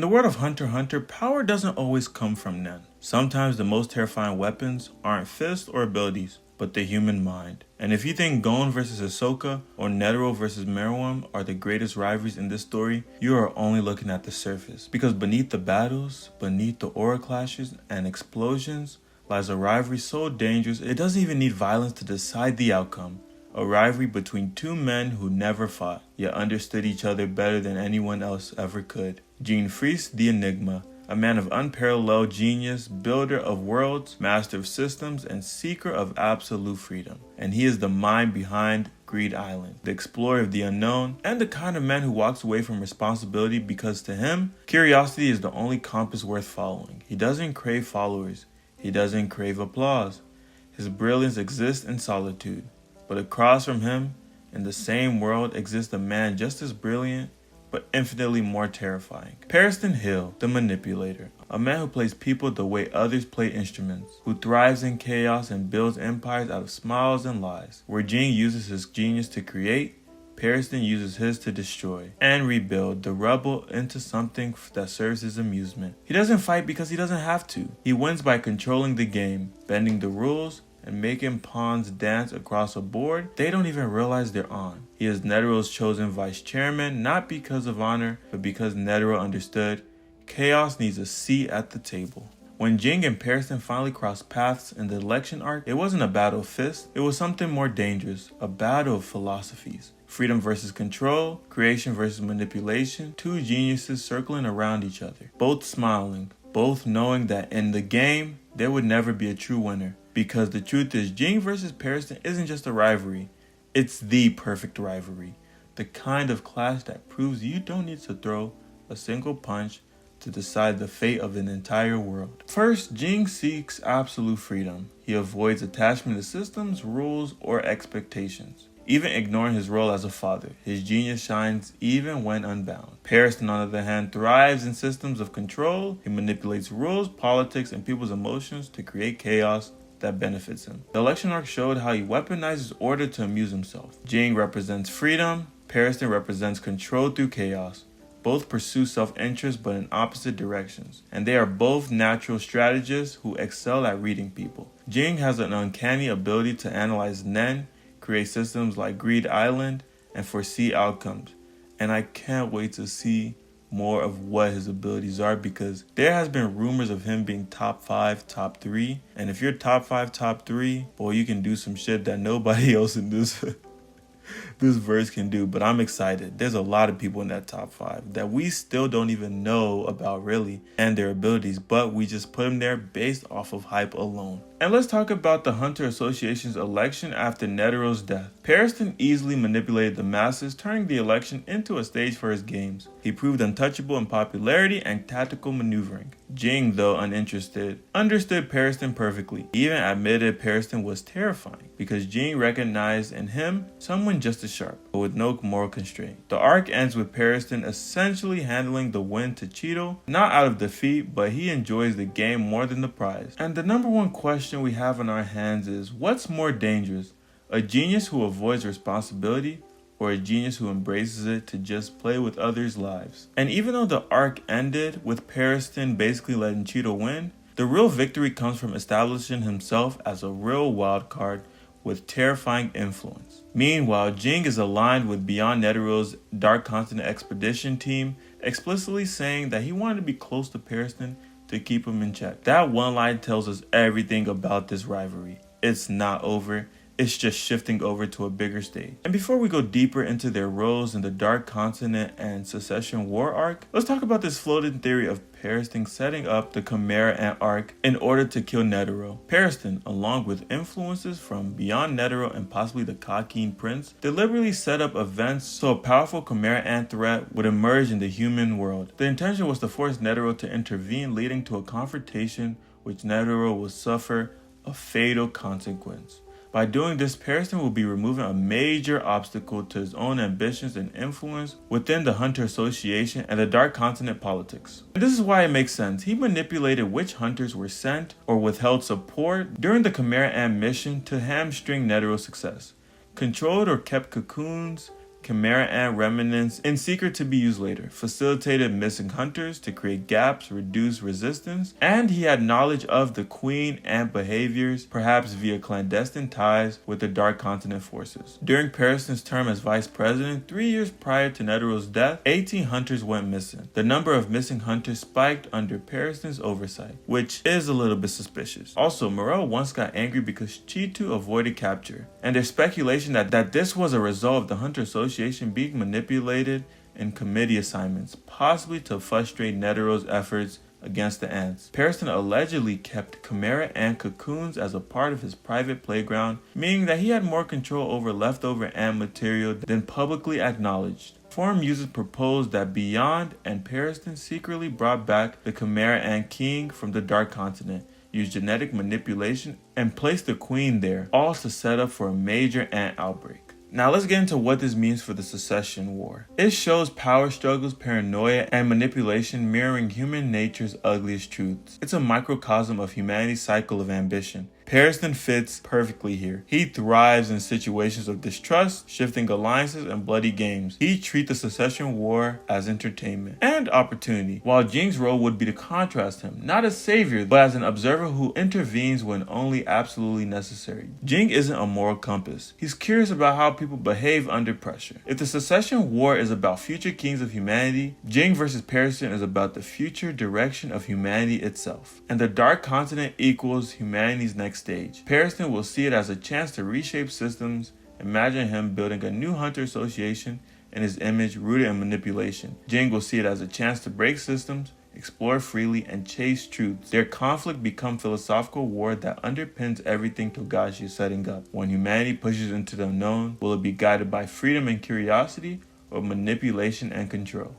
In the world of Hunter x Hunter, power doesn't always come from Nen. Sometimes the most terrifying weapons aren't fists or abilities, but the human mind. And if you think Gon versus Hisoka or Netero versus Meruem are the greatest rivalries in this story, you are only looking at the surface. Because beneath the battles, beneath the aura clashes and explosions, lies a rivalry so dangerous it doesn't even need violence to decide the outcome. A rivalry between two men who never fought, yet understood each other better than anyone else ever could. Jean Freese the Enigma, a man of unparalleled genius, builder of worlds, master of systems, and seeker of absolute freedom. And he is the mind behind Greed Island, the explorer of the unknown, and the kind of man who walks away from responsibility because to him, curiosity is the only compass worth following. He doesn't crave followers. He doesn't crave applause. His brilliance exists in solitude. But across from him, in the same world, exists a man just as brilliant, but infinitely more terrifying. Pariston Hill, the Manipulator, a man who plays people the way others play instruments, who thrives in chaos and builds empires out of smiles and lies. Where Jing uses his genius to create, Pariston uses his to destroy and rebuild the rubble into something that serves his amusement. He doesn't fight because he doesn't have to. He wins by controlling the game, bending the rules, and making pawns dance across a board they don't even realize they're on. He is Netero's chosen vice chairman, not because of honor, but because Netero understood chaos needs a seat at the table. When Jing and Pariston finally crossed paths in the election arc, it wasn't a battle of fists, it was something more dangerous, a battle of philosophies. Freedom versus control, creation versus manipulation, two geniuses circling around each other, both smiling, both knowing that in the game, there would never be a true winner. Because the truth is, Jing versus Pariston isn't just a rivalry, it's the perfect rivalry. The kind of clash that proves you don't need to throw a single punch to decide the fate of an entire world. First, Jing seeks absolute freedom. He avoids attachment to systems, rules, or expectations. Even ignoring his role as a father, his genius shines even when unbound. Pariston, on the other hand, thrives in systems of control. He manipulates rules, politics, and people's emotions to create chaos that benefits him. The election arc showed how he weaponizes order to amuse himself. Jing represents freedom, Pariston represents control through chaos. Both pursue self-interest but in opposite directions, and they are both natural strategists who excel at reading people. Jing has an uncanny ability to analyze Nen, create systems like Greed Island, and foresee outcomes. And I can't wait to see more of what his abilities are because there has been rumors of him being top 5, top 3. And if you're top 5, top 3, boy, you can do some shit that nobody else in this verse can do. But I'm excited. There's a lot of people in that top 5 that we still don't even know about really and their abilities, but we just put them there based off of hype alone. And let's talk about the Hunter Association's election after Netero's death. Pariston easily manipulated the masses, turning the election into a stage for his games. He proved untouchable in popularity and tactical maneuvering. Jing, though uninterested, understood Pariston perfectly. He even admitted Pariston was terrifying because Jing recognized in him someone just as sharp, but with no moral constraint. The arc ends with Pariston essentially handling the win to Cheeto, not out of defeat, but he enjoys the game more than the prize. And the number one question we have on our hands is, what's more dangerous? A genius who avoids responsibility or a genius who embraces it to just play with others' lives? And even though the arc ended with Pariston basically letting Cheeto win, the real victory comes from establishing himself as a real wild card with terrifying influence. Meanwhile, Jing is aligned with Beyond Netero's Dark Continent Expedition team, explicitly saying that he wanted to be close to Pariston to keep him in check. That one line tells us everything about this rivalry. It's not over. It's just shifting over to a bigger stage. And before we go deeper into their roles in the Dark Continent and Secession War arc, let's talk about this floating theory of Pariston setting up the Chimera Ant arc in order to kill Netero. Pariston, along with influences from Beyond Netero and possibly the Kakeen Prince, deliberately set up events so a powerful Chimera Ant threat would emerge in the human world. The intention was to force Netero to intervene, leading to a confrontation which Netero will suffer a fatal consequence. By doing this, Pariston will be removing a major obstacle to his own ambitions and influence within the Hunter Association and the Dark Continent politics. And this is why it makes sense. He manipulated which hunters were sent or withheld support during the Chimera Ant mission to hamstring Netero's success. Controlled or kept cocoons, Chimera ant remnants in secret to be used later, facilitated missing hunters to create gaps, reduce resistance, and he had knowledge of the queen ant behaviors, perhaps via clandestine ties with the Dark Continent forces. During Pearson's term as vice president, 3 years prior to Netero's death, 18 hunters went missing. The number of missing hunters spiked under Pearson's oversight, which is a little bit suspicious. Also, Morel once got angry because Chitu avoided capture, and there's speculation that this was a result of the Hunter Association being manipulated in committee assignments, possibly to frustrate Netero's efforts against the ants. Pearson allegedly kept chimera ant cocoons as a part of his private playground, meaning that he had more control over leftover ant material than publicly acknowledged. Forum users proposed that Beyond and Pearson secretly brought back the chimera ant king from the Dark Continent, used genetic manipulation, and placed the queen there, all to set up for a major ant outbreak. Now let's get into what this means for the Secession War. It shows power struggles, paranoia, and manipulation mirroring human nature's ugliest truths. It's a microcosm of humanity's cycle of ambition. Pearson fits perfectly here. He thrives in situations of distrust, shifting alliances, and bloody games. He treats the Secession War as entertainment and opportunity, while Jing's role would be to contrast him, not as savior, but as an observer who intervenes when only absolutely necessary. Jing isn't a moral compass. He's curious about how people behave under pressure. If the Secession War is about future kings of humanity, Jing versus Pearson is about the future direction of humanity itself. And the Dark Continent equals humanity's next stage. Pearson will see it as a chance to reshape systems. Imagine him building a new Hunter Association in his image rooted in manipulation. Jing will see it as a chance to break systems, explore freely, and chase truths. Their conflict becomes philosophical war that underpins everything Togashi is setting up. When humanity pushes into the unknown, will it be guided by freedom and curiosity, or manipulation and control?